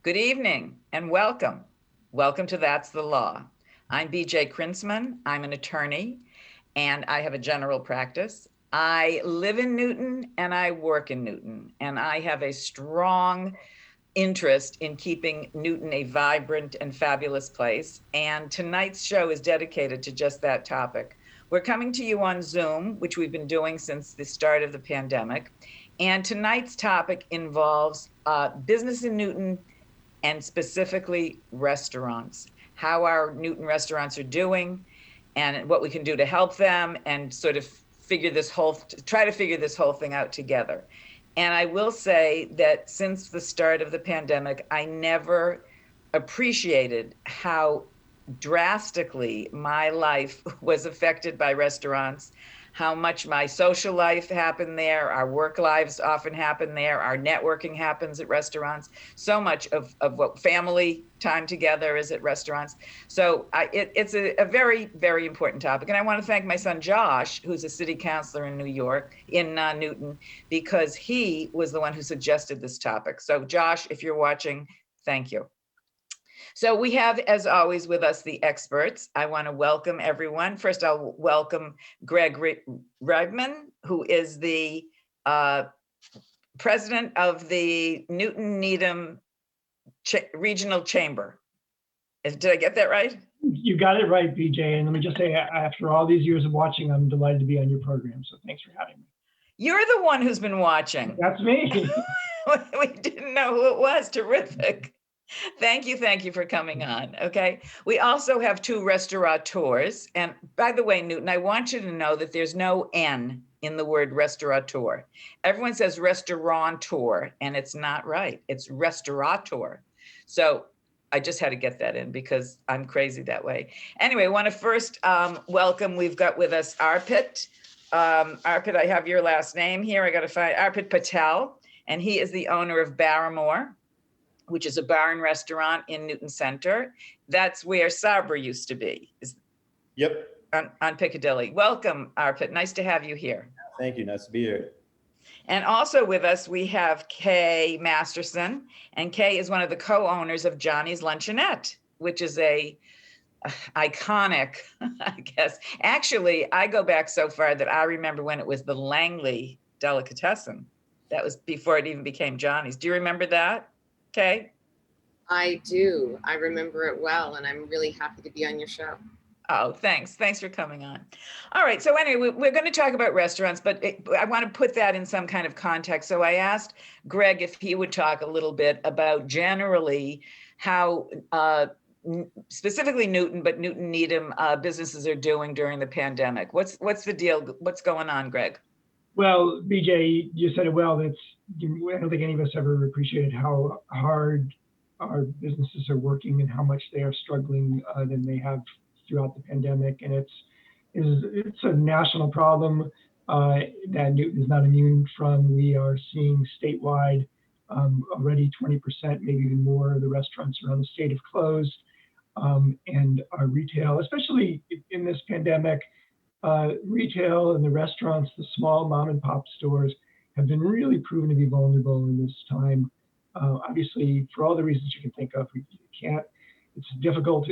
Good evening and welcome. Welcome to That's the Law. I'm B.J. Krintzman. I'm an attorney and I have a general practice. I live in Newton and I work in Newton, and I have a strong interest in keeping Newton a vibrant and fabulous place. And tonight's show is dedicated to just that topic. We're coming to you on Zoom, which we've been doing since the start of the pandemic. And tonight's topic involves business in Newton and specifically restaurants, how our Newton restaurants are doing and what we can do to help them, and sort of try to figure this whole thing out together. And I will say that since the start of the pandemic, I never appreciated how drastically my life was affected by restaurants, how much my social life happened there, our work lives often happen there, our networking happens at restaurants, so much of what family time together is at restaurants. So it's a very, very important topic. And I want to thank my son, Josh, who's a city councilor in New York, in Newton, because he was the one who suggested this topic. So Josh, if you're watching, thank you. So we have, as always, with us the experts. I want to welcome everyone. First, I'll welcome Greg Reibman, who is the president of the Newton-Needham Regional Chamber. Did I get that right? You got it right, BJ. And let me just say, after all these years of watching, I'm delighted to be on your program. So thanks for having me. You're the one who's been watching. That's me. We didn't know who it was. Terrific. Thank you for coming on. Okay. We also have two restaurateurs. And by the way, Newton, I want you to know that there's no N in the word restaurateur. Everyone says restaurateur, and it's not right. It's restaurateur. So I just had to get that in because I'm crazy that way. Anyway, I want to first welcome, we've got with us Arpit. Arpit, I have your last name here. I got to find Arpit Patel, and he is the owner of Barrymore, which is a bar and restaurant in Newton Center. That's where Sabra used to be. Yep. On Piccadilly. Welcome, Arpit. Nice to have you here. Thank you. Nice to be here. And also with us, we have Kay Masterson. And Kay is one of the co-owners of Johnny's Luncheonette, which is a iconic, I guess. Actually, I go back so far that I remember when it was the Langley Delicatessen. That was before it even became Johnny's. Do you remember that? Okay. I do. I remember it well, and I'm really happy to be on your show. Oh, thanks. Thanks for coming on. All right. So anyway, we're going to talk about restaurants, but I want to put that in some kind of context. So I asked Greg if he would talk a little bit about generally how specifically Newton, but Newton-Needham businesses are doing during the pandemic. What's the deal? What's going on, Greg? Well, BJ, you said it well. I don't think any of us ever appreciated how hard our businesses are working and how much they are struggling than they have throughout the pandemic. And it's a national problem that Newton is not immune from. We are seeing statewide already 20%, maybe even more, of the restaurants around the state have closed. And our retail, especially in this pandemic, retail and the restaurants, the small mom and pop stores, have been really proven to be vulnerable in this time. Obviously, for all the reasons you can think of, it's difficult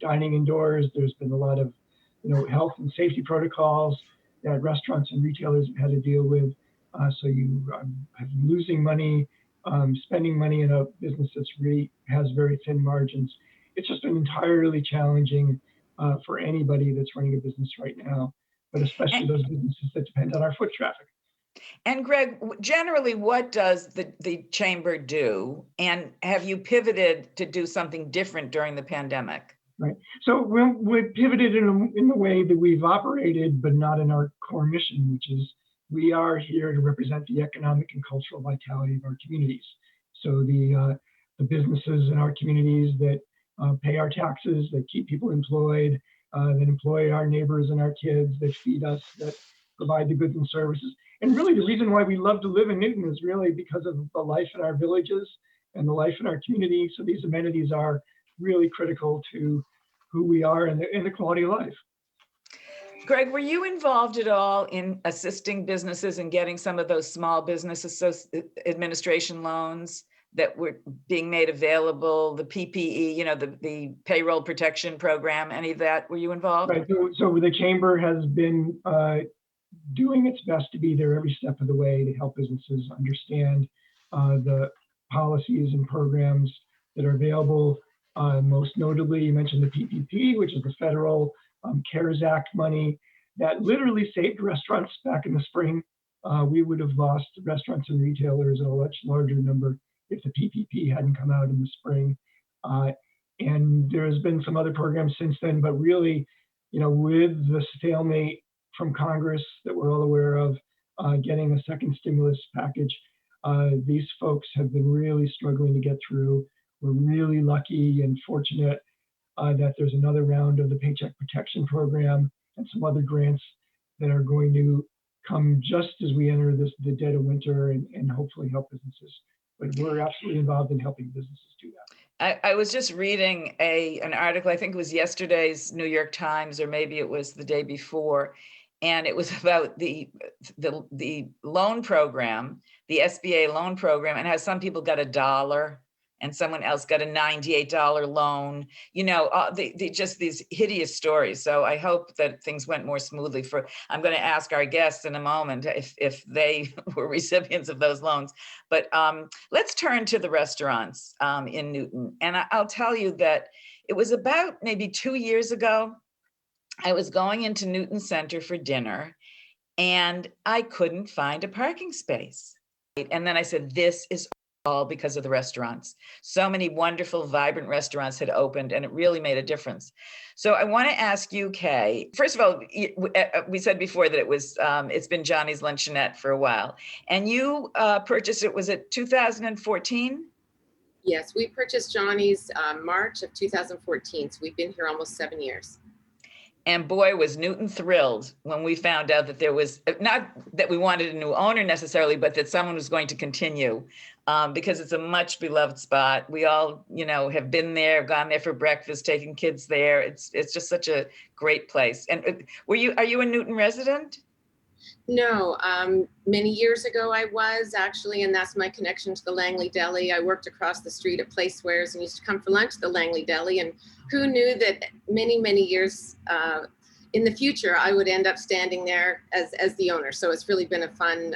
dining indoors. There's been a lot of, health and safety protocols that restaurants and retailers have had to deal with. So you have losing money, spending money in a business that's really has very thin margins. It's just been entirely challenging for anybody that's running a business right now, but especially those businesses that depend on our foot traffic. And Greg, generally, what does the chamber do? And have you pivoted to do something different during the pandemic? Right. So we pivoted in the way that we've operated, but not in our core mission, which is we are here to represent the economic and cultural vitality of our communities. So the businesses in our communities that pay our taxes, that keep people employed, that employ our neighbors and our kids, that feed us, that provide the goods and services. And really the reason why we love to live in Newton is really because of the life in our villages and the life in our community. So these amenities are really critical to who we are and the quality of life. Greg, were you involved at all in assisting businesses and getting some of those small business administration loans that were being made available, the PPE, the payroll protection program, any of that? Were you involved? Right. So the chamber has been doing its best to be there every step of the way to help businesses understand the policies and programs that are available. Most notably, you mentioned the PPP, which is the federal CARES Act money that literally saved restaurants back in the spring. We would have lost restaurants and retailers in a much larger number if the PPP hadn't come out in the spring. And there's been some other programs since then, but really, with the stalemate from Congress that we're all aware of, getting a second stimulus package, these folks have been really struggling to get through. We're really lucky and fortunate that there's another round of the Paycheck Protection Program and some other grants that are going to come just as we enter the dead of winter and hopefully help businesses. But we're absolutely involved in helping businesses do that. I was just reading an article, I think it was yesterday's New York Times, or maybe it was the day before, and it was about the loan program, the SBA loan program, and how some people got $1 and someone else got a $98 loan, just these hideous stories. So I hope that things went more smoothly. I'm going to ask our guests in a moment if they were recipients of those loans. But let's turn to the restaurants in Newton. And I'll tell you that it was about maybe 2 years ago, I was going into Newton Center for dinner and I couldn't find a parking space. And then I said, this is all because of the restaurants. So many wonderful, vibrant restaurants had opened, and it really made a difference. So I want to ask you, Kay, first of all, we said before that it's been Johnny's Luncheonette for a while, and you purchased it, was it 2014? Yes, we purchased Johnny's March of 2014. So we've been here almost 7 years. And boy, was Newton thrilled when we found out that there was, not that we wanted a new owner necessarily, but that someone was going to continue, because it's a much beloved spot. We all, have been there, gone there for breakfast, taken kids there. It's just such a great place. And are you a Newton resident? No, many years ago I was actually, and that's my connection to the Langley Deli. I worked across the street at Placewares and used to come for lunch to the Langley Deli. And who knew that many, many years in the future, I would end up standing there as the owner. So it's really been a fun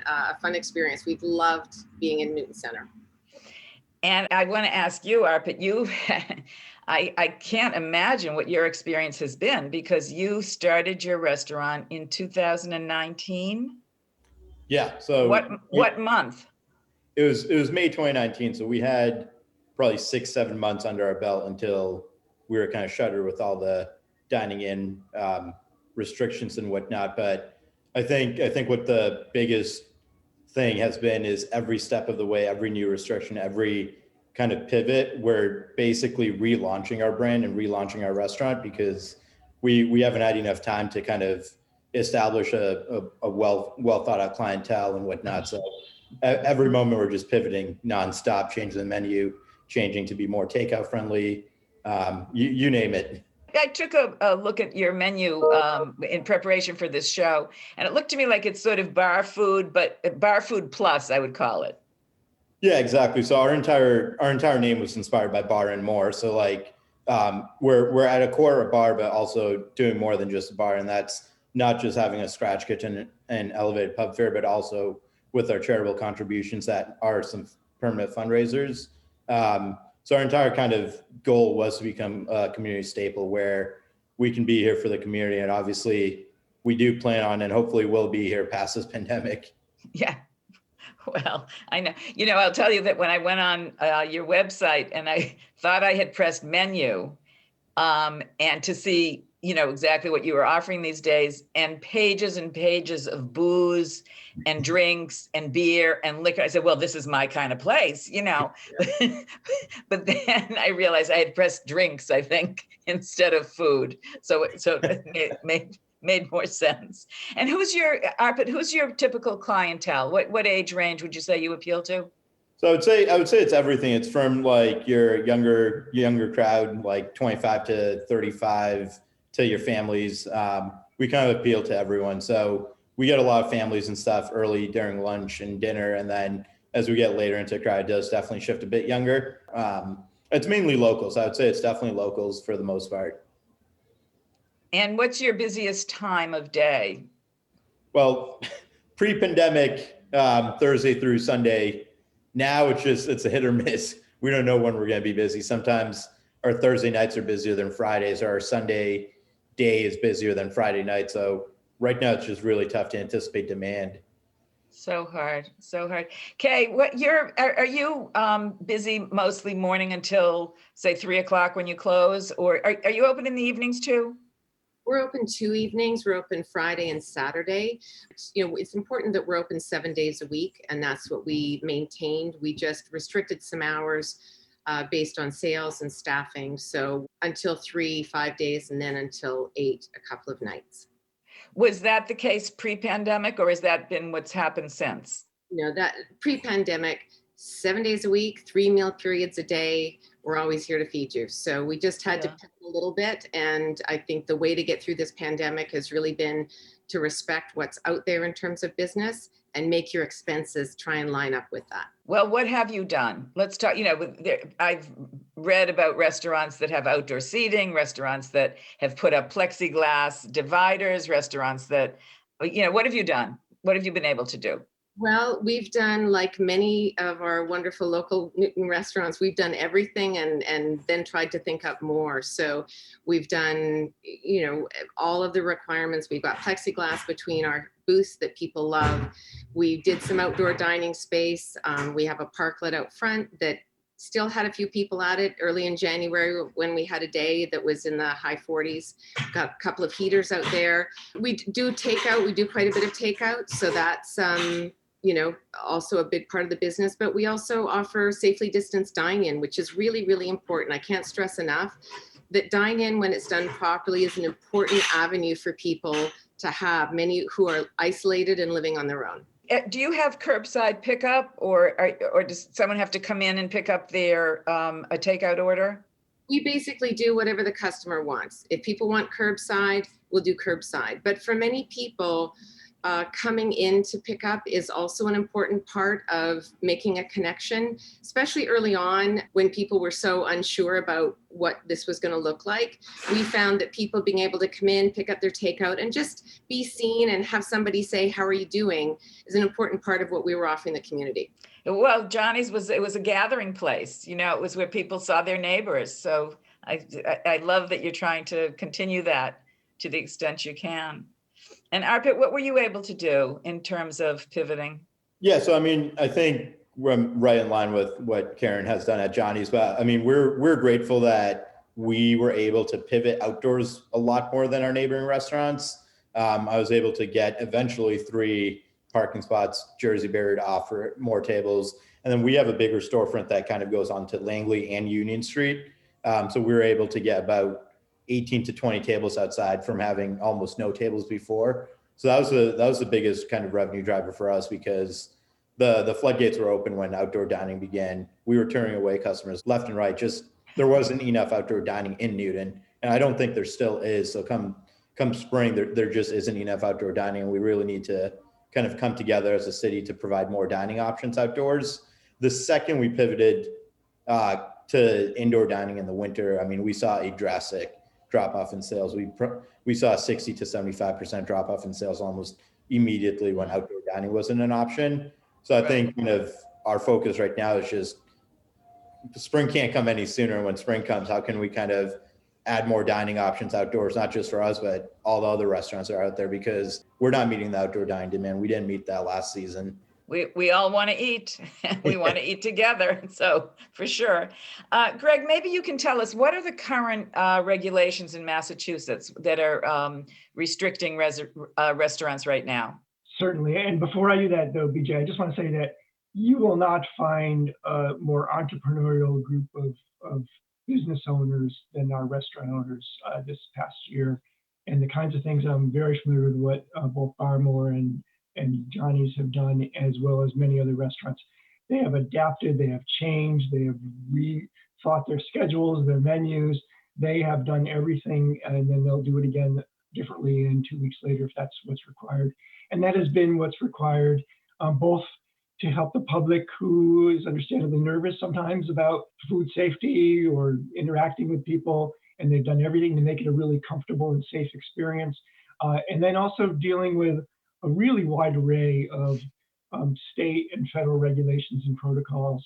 experience. We've loved being in Newton Center. And I want to ask you, Arpit, I can't imagine what your experience has been, because you started your restaurant in 2019. Yeah. So what month? It was May 2019. So we had probably 6-7 months under our belt until we were kind of shuttered with all the dining in restrictions and whatnot. But I think what the biggest thing has been is every step of the way, every new restriction, every kind of pivot, we're basically relaunching our brand and relaunching our restaurant, because we haven't had enough time to kind of establish a well thought out clientele and whatnot. So at every moment we're just pivoting nonstop, changing the menu, changing to be more takeout friendly, you name it. I took a look at your menu in preparation for this show, and it looked to me like it's sort of bar food, but bar food plus, I would call it. Yeah, exactly. So our entire name was inspired by bar and more. So we're at a core a bar, but also doing more than just a bar. And that's not just having a scratch kitchen and elevated pub fare, but also with our charitable contributions that are some permanent fundraisers. So our entire kind of goal was to become a community staple where we can be here for the community. And obviously we do plan on, and hopefully will be here past this pandemic. Yeah. Well, I know, I'll tell you that when I went on your website and I thought I had pressed menu and to see, exactly what you were offering these days, and pages of booze and drinks and beer and liquor, I said, well, this is my kind of place, But then I realized I had pressed drinks, I think, instead of food. So it made more sense. And who's your typical clientele? What age range would you say you appeal to? So I would say it's everything. It's from like your younger crowd, like 25 to 35, to your families. We kind of appeal to everyone. So we get a lot of families and stuff early during lunch and dinner. And then as we get later into crowd, it does definitely shift a bit younger. It's mainly locals. I would say it's definitely locals for the most part. And what's your busiest time of day? Well, pre-pandemic, Thursday through Sunday. Now it's a hit or miss. We don't know when we're going to be busy. Sometimes our Thursday nights are busier than Fridays, or our Sunday day is busier than Friday night. So right now it's just really tough to anticipate demand. So hard, so hard. Kay, are you busy mostly morning until say 3 o'clock when you close, or are you open in the evenings too? We're open 2 evenings. We're open Friday and Saturday. It's important that we're open 7 days a week, and that's what we maintained. We just restricted some hours based on sales and staffing. So until 3, 5 days, and then until 8, a couple of nights. Was that the case pre-pandemic, or has that been what's happened since? That pre-pandemic, 7 days a week, 3 meal periods a day. We're always here to feed you. So we just had to pivot a little bit. And I think the way to get through this pandemic has really been to respect what's out there in terms of business and make your expenses try and line up with that. Well, what have you done? Let's talk, I've read about restaurants that have outdoor seating, restaurants that have put up plexiglass dividers, restaurants that, what have you done? What have you been able to do? Well, we've done, like many of our wonderful local Newton restaurants, we've done everything and then tried to think up more. So we've done, all of the requirements. We've got plexiglass between our booths that people love. We did some outdoor dining space. We have a parklet out front that still had a few people at it early in January when we had a day that was in the high 40s. Got a couple of heaters out there. We do takeout. We do quite a bit of takeout. So that's, also a big part of the business, but we also offer safely distanced dine-in, which is really, really important. I can't stress enough that dine-in, when it's done properly, is an important avenue for people to have, many who are isolated and living on their own. Do you have curbside pickup, or does someone have to come in and pick up their a takeout order? We basically do whatever the customer wants. If people want curbside, we'll do curbside. But for many people, coming in to pick up is also an important part of making a connection, especially early on when people were so unsure about what this was going to look like. We found that people being able to come in, pick up their takeout, and just be seen and have somebody say, "How are you doing?" is an important part of what we were offering the community. Well, Johnny's was a gathering place. It was where people saw their neighbors. So I love that you're trying to continue that to the extent you can. And Arpit, what were you able to do in terms of pivoting? Yeah, so I think we're right in line with what Karen has done at Johnny's, but we're grateful that we were able to pivot outdoors a lot more than our neighboring restaurants. I was able to get eventually 3 parking spots, Jersey Barrier, to offer more tables. And then we have a bigger storefront that kind of goes onto Langley and Union Street. So we were able to get about 18 to 20 tables outside from having almost no tables before. So that was the biggest kind of revenue driver for us, because the floodgates were open when outdoor dining began. We were turning away customers left and right. Just there wasn't enough outdoor dining in Newton, and I don't think there still is. So come spring, there just isn't enough outdoor dining, and we really need to kind of come together as a city to provide more dining options outdoors. The second we pivoted to indoor dining in the winter, we saw a drastic drop off in sales. We saw a 60 to 75% drop off in sales almost immediately when outdoor dining wasn't an option. So I think kind of our focus right now is just spring can't come any sooner. When spring comes, how can we kind of add more dining options outdoors, not just for us, but all the other restaurants that are out there, because we're not meeting the outdoor dining demand. We didn't meet that last season. We all want to eat. We want to eat together. So for sure. Greg, maybe you can tell us, what are the current regulations in Massachusetts that are restricting restaurants right now? Certainly. And before I do that, though, BJ, I just want to say that you will not find a more entrepreneurial group of business owners than our restaurant owners this past year. And the kinds of things, I'm very familiar with what both Barmore and Johnny's have done, as well as many other restaurants. They have adapted, they have changed, they have rethought their schedules, their menus. They have done everything, and then they'll do it again differently in 2 weeks later if that's what's required. And that has been what's required both to help the public who is understandably nervous sometimes about food safety or interacting with people. And they've done everything to make it a really comfortable and safe experience. And then also dealing with a really wide array of state and federal regulations and protocols,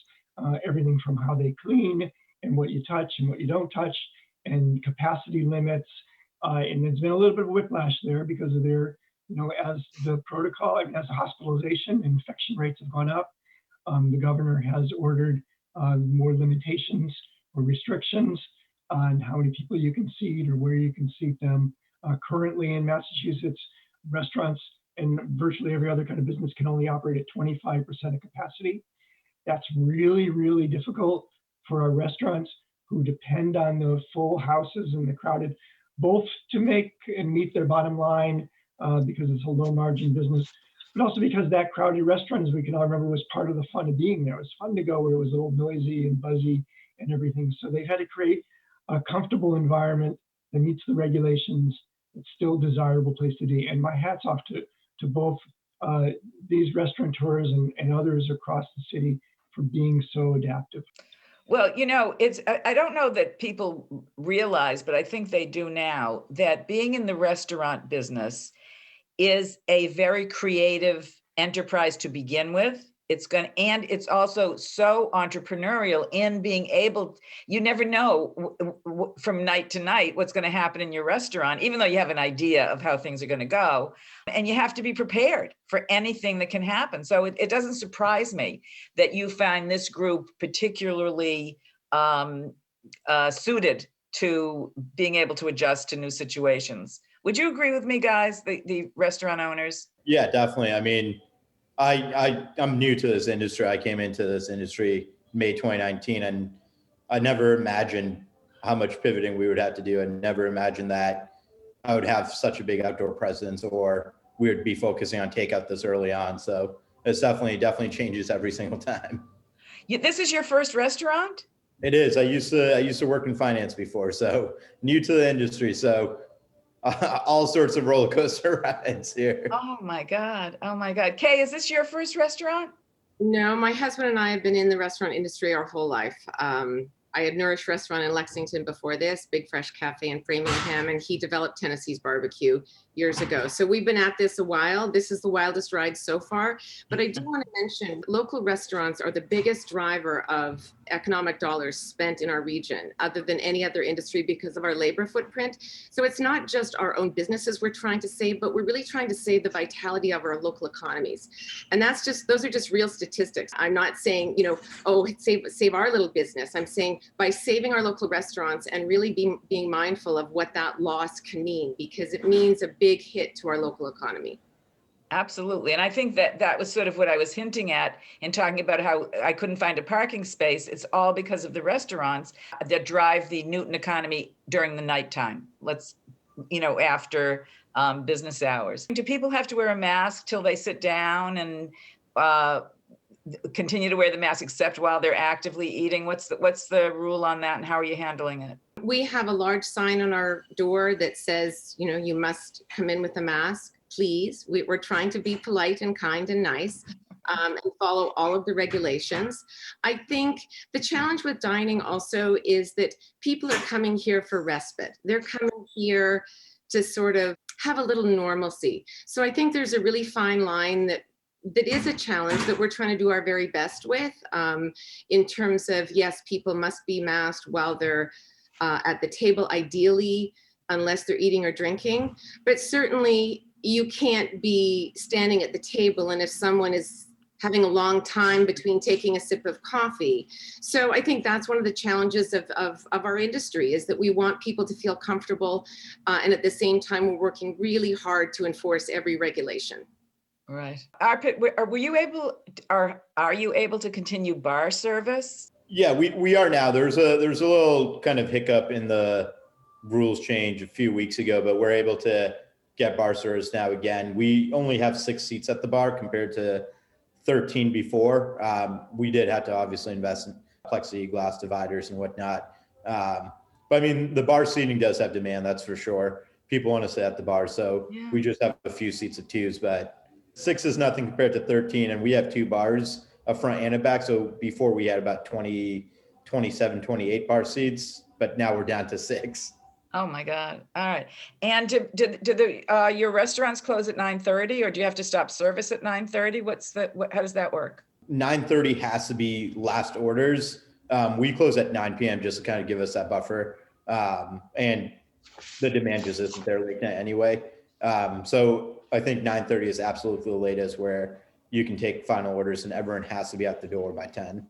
everything from how they clean and what you touch and what you don't touch, and capacity limits. And there's been a little bit of whiplash there because of their, as the protocol, as the hospitalization and infection rates have gone up, the governor has ordered more limitations or restrictions on how many people you can seat or where you can seat them. Currently in Massachusetts, restaurants and virtually every other kind of business can only operate at 25% of capacity. That's really, really difficult for our restaurants who depend on the full houses and the crowded, both to make and meet their bottom line because it's a low margin business, but also because that crowded restaurant, as we can all remember, was part of the fun of being there. It was fun to go where it was a little noisy and buzzy and everything. So they've had to create a comfortable environment that meets the regulations. It's still a desirable place to be. And my hat's off to both these restaurateurs and others across the city for being so adaptive. Well, I don't know that people realize, but I think they do now, that being in the restaurant business is a very creative enterprise to begin with. And it's also so entrepreneurial in being able, you never know from night to night what's going to happen in your restaurant, even though you have an idea of how things are going to go. And you have to be prepared for anything that can happen. So it doesn't surprise me that you find this group particularly suited to being able to adjust to new situations. Would you agree with me, guys, the restaurant owners? Yeah, definitely. I mean, I'm new to this industry. I came into this industry May 2019, and I never imagined how much pivoting we would have to do. I never imagined that I would have such a big outdoor presence, or we would be focusing on takeout this early on. So it's definitely changes every single time. This is your first restaurant? It is. I used to work in finance before, so new to the industry. So all sorts of roller coaster rides here. Oh my God. Kay, is this your first restaurant? No, my husband and I have been in the restaurant industry our whole life. I had Nourish Restaurant in Lexington before this, Big Fresh Cafe in Framingham, and he developed Tennessee's Barbecue years ago. So we've been at this a while. This is the wildest ride so far. But I do want to mention local restaurants are the biggest driver of economic dollars spent in our region, other than any other industry, because of our labor footprint. So it's not just our own businesses we're trying to save, but we're really trying to save the vitality of our local economies. And those are just real statistics. I'm not saying, save our little business. I'm saying by saving our local restaurants and really being mindful of what that loss can mean, because it means a big hit to our local economy. Absolutely. And I think that was sort of what I was hinting at in talking about how I couldn't find a parking space. It's all because of the restaurants that drive the Newton economy during the nighttime. After business hours. Do people have to wear a mask till they sit down and continue to wear the mask except while they're actively eating? What's the rule on that, and how are you handling it? We have a large sign on our door that says, you must come in with a mask, please. We're trying to be polite and kind and nice and follow all of the regulations. I think the challenge with dining also is that people are coming here for respite. They're coming here to sort of have a little normalcy. So I think there's a really fine line that is a challenge that we're trying to do our very best with in terms of, yes, people must be masked while they're at the table, ideally, unless they're eating or drinking. But certainly you can't be standing at the table and if someone is having a long time between taking a sip of coffee. So I think that's one of the challenges of our industry, is that we want people to feel comfortable. And at the same time, we're working really hard to enforce every regulation. Right. Arpit, are you able to continue bar service? Yeah, we are now. There's a little kind of hiccup in the rules change a few weeks ago, but we're able to get bar service now again. We only have 6 seats at the bar compared to 13 before. We did have to obviously invest in plexiglass dividers and whatnot. But I mean, the bar seating does have demand, that's for sure. People want to sit at the bar, so yeah. We just have a few seats of twos, but 6 is nothing compared to 13, and we have 2 bars, a front and a back. So before we had about 20, 27, 28 bar seats, but now we're down to 6. Oh my God. All right. And do your restaurants close at 9:30, or do you have to stop service at 9:30? How does that work? 9:30 has to be last orders. We close at 9 p.m. just to kind of give us that buffer. And the demand just isn't there late night anyway. So I think 9:30 is absolutely the latest where you can take final orders and everyone has to be at the door by 10.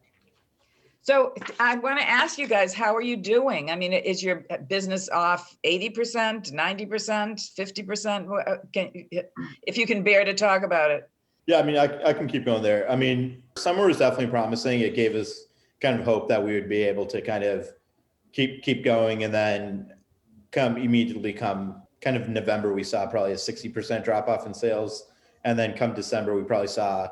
So I want to ask you guys, how are you doing? I mean, is your business off 80%, 90%, 50%? If you can bear to talk about it. Yeah, I mean, I can keep going there. I mean, summer was definitely promising. It gave us kind of hope that we would be able to kind of keep going, and then immediately come kind of November, we saw probably a 60% drop off in sales. And then come December, we probably saw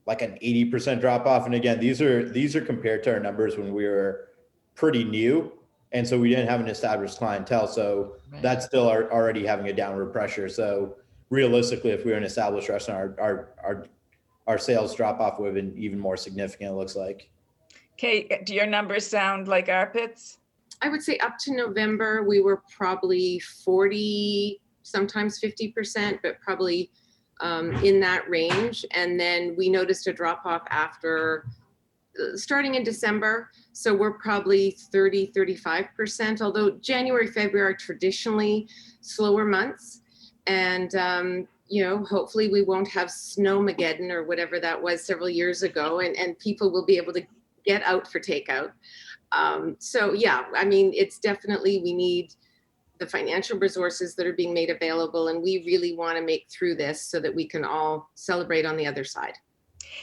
like an 80% drop off. And again, these are compared to our numbers when we were pretty new. And so we didn't have an established clientele. So Right. that's still already having a downward pressure. So realistically, if we were an established restaurant, our sales drop off would have been even more significant, it looks like. Okay, do your numbers sound like Arpit's? I would say up to November, we were probably 40, sometimes 50%, but probably in that range. And then we noticed a drop off after starting in December. So we're probably 30, 35%, although January, February are traditionally slower months. And, hopefully we won't have Snowmageddon or whatever that was several years ago, and people will be able to get out for takeout. So yeah, I mean, it's definitely, we need the financial resources that are being made available, and we really want to make through this so that we can all celebrate on the other side.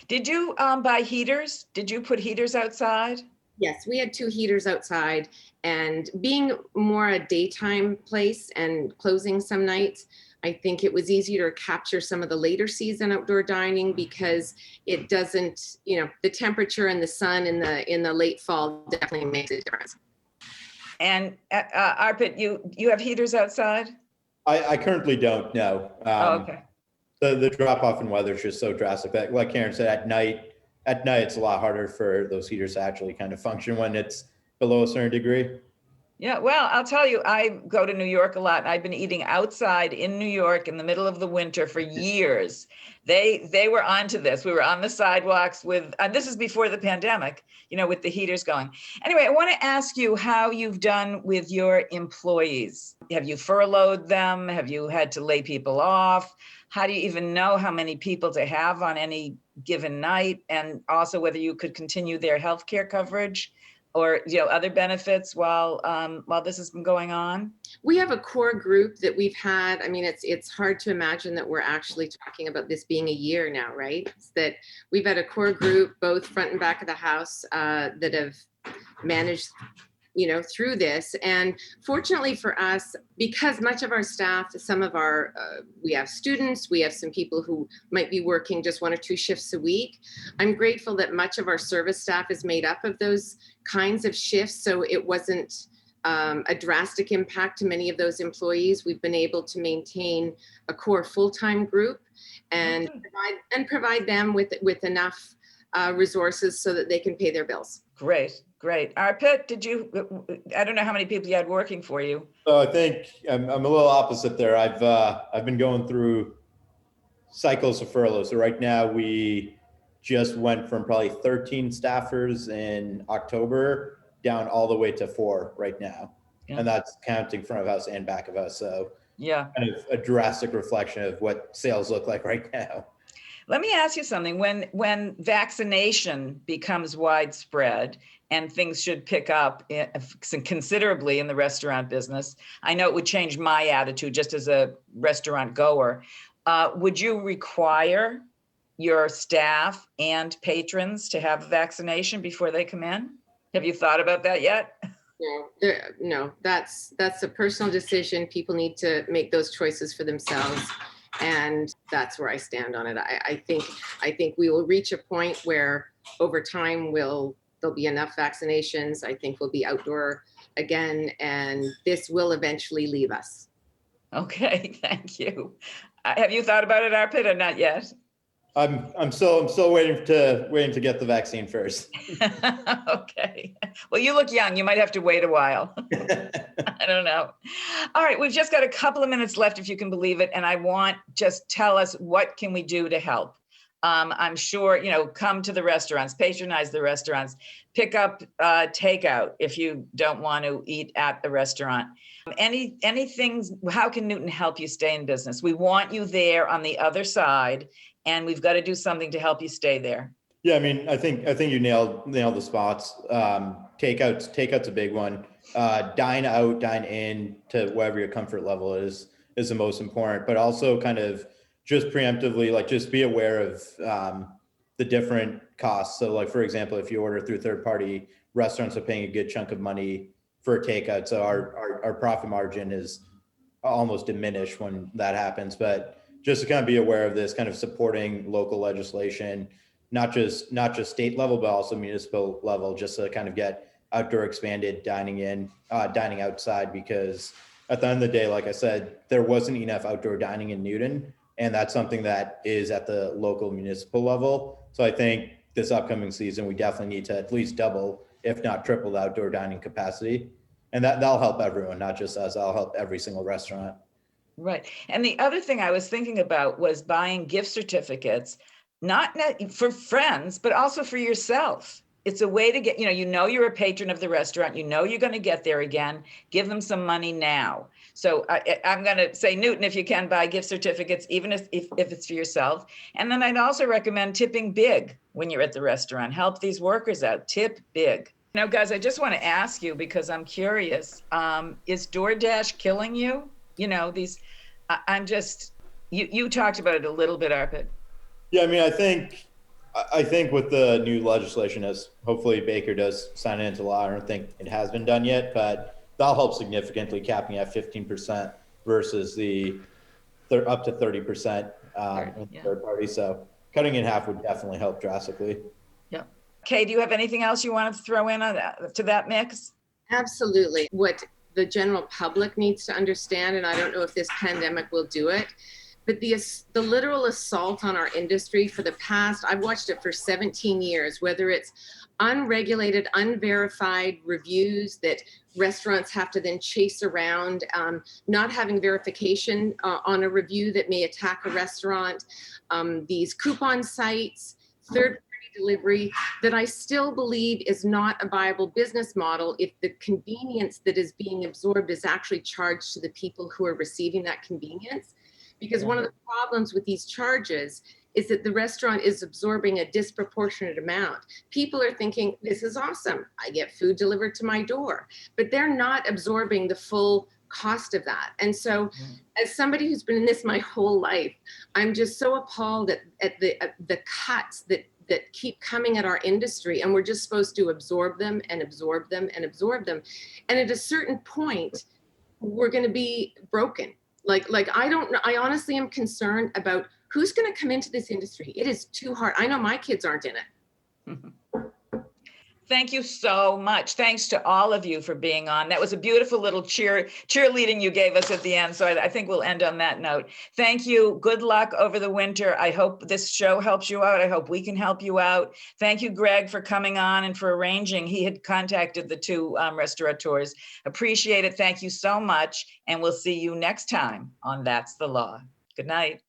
Did you buy heaters? Did you put heaters outside? Yes, we had 2 heaters outside, and being more a daytime place and closing some nights, I think it was easier to capture some of the later season outdoor dining because it doesn't, the temperature and the sun in the late fall definitely makes a difference. And Arpit, you have heaters outside? I currently don't know. Okay. The drop off in weather is just so drastic that, like Karen said, at night it's a lot harder for those heaters to actually kind of function when it's below a certain degree. Yeah, well, I'll tell you, I go to New York a lot. I've been eating outside in New York in the middle of the winter for years. They were onto this. We were on the sidewalks with, and this is before the pandemic, with the heaters going. Anyway, I want to ask you how you've done with your employees. Have you furloughed them? Have you had to lay people off? How do you even know how many people to have on any given night? And also whether you could continue their healthcare coverage or other benefits while this has been going on? We have a core group that we've had. I mean, it's hard to imagine that we're actually talking about this being a year now, right? It's that we've had a core group, both front and back of the house, that have managed through this. And fortunately for us, because much of our staff, we have students, we have some people who might be working just 1 or 2 shifts a week. I'm grateful that much of our service staff is made up of those kinds of shifts. So it wasn't a drastic impact to many of those employees. We've been able to maintain a core full-time group and provide them with enough resources so that they can pay their bills. Great. Arpit, I don't know how many people you had working for you. So I think I'm a little opposite there. I've been going through cycles of furlough. So right now we just went from probably 13 staffers in October down all the way to 4 right now. Yeah. And that's counting front of house and back of house. So yeah, kind of a drastic reflection of what sales look like right now. Let me ask you something. When vaccination becomes widespread and things should pick up considerably in the restaurant business, I know it would change my attitude just as a restaurant goer. Would you require your staff and patrons to have vaccination before they come in? Have you thought about that yet? No, that's a personal decision. People need to make those choices for themselves. And that's where I stand on it. I think we will reach a point where over time there'll be enough vaccinations. I think we'll be outdoor again, and this will eventually leave us. Okay, thank you. Have you thought about it, Arpit, or not yet? I'm still waiting to get the vaccine first. Okay. Well, you look young. You might have to wait a while. I don't know. All right, we've just got a couple of minutes left, if you can believe it, and I want just tell us what can we do to help. I'm sure, come to the restaurants, patronize the restaurants, pick up takeout if you don't want to eat at the restaurant. Anything, how can Newton help you stay in business? We want you there on the other side, and we've got to do something to help you stay there. Yeah, I mean, I think you nailed the spots. Takeout's a big one. Dine out, dine in to wherever your comfort level is the most important, but also kind of just preemptively, like just be aware of the different costs. So like, for example, if you order through third party, restaurants are paying a good chunk of money for takeout. So our profit margin is almost diminished when that happens. But just to kind of be aware of this, kind of supporting local legislation, not just state level, but also municipal level, just to kind of get outdoor expanded dining outside, because at the end of the day, like I said, there wasn't enough outdoor dining in Newton, and that's something that is at the local municipal level. So I think this upcoming season, we definitely need to at least double, if not triple, the outdoor dining capacity. And that'll help everyone, not just us, that'll help every single restaurant. Right. And the other thing I was thinking about was buying gift certificates, not for friends, but also for yourself. It's a way to get, you're a patron of the restaurant, you're going to get there again, give them some money now. So I'm going to say, Newton, if you can buy gift certificates, even if it's for yourself. And then I'd also recommend tipping big when you're at the restaurant. Help these workers out, tip big. Now, guys, I just want to ask you, because I'm curious, is DoorDash killing you? You talked about it a little bit, Arpit. Yeah, I mean, I think with the new legislation, as hopefully Baker does sign it into law, I don't think it has been done yet, but that'll help significantly, capping at 15% versus the up to 30% in third party. So cutting in half would definitely help drastically. Yeah. Kay, do you have anything else you want to throw in to that mix? Absolutely. What the general public needs to understand, and I don't know if this pandemic will do it, but the literal assault on our industry for the past, I've watched it for 17 years, whether it's unregulated, unverified reviews that restaurants have to then chase around, not having verification on a review that may attack a restaurant, these coupon sites, third-party delivery, that I still believe is not a viable business model if the convenience that is being absorbed is actually charged to the people who are receiving that convenience. Because one of the problems with these charges is that the restaurant is absorbing a disproportionate amount. People are thinking, this is awesome, I get food delivered to my door, but they're not absorbing the full cost of that. And so as somebody who's been in this my whole life, I'm just so appalled at the cuts that keep coming at our industry, and we're just supposed to absorb them and absorb them and absorb them. And at a certain point, we're going to be broken. I honestly am concerned about who's going to come into this industry. It is too hard. I know my kids aren't in it. Thank you so much. Thanks to all of you for being on. That was a beautiful little cheerleading you gave us at the end. So I think we'll end on that note. Thank you. Good luck over the winter. I hope this show helps you out. I hope we can help you out. Thank you, Greg, for coming on and for arranging. He had contacted the two restaurateurs. Appreciate it. Thank you so much. And we'll see you next time on That's the Law. Good night.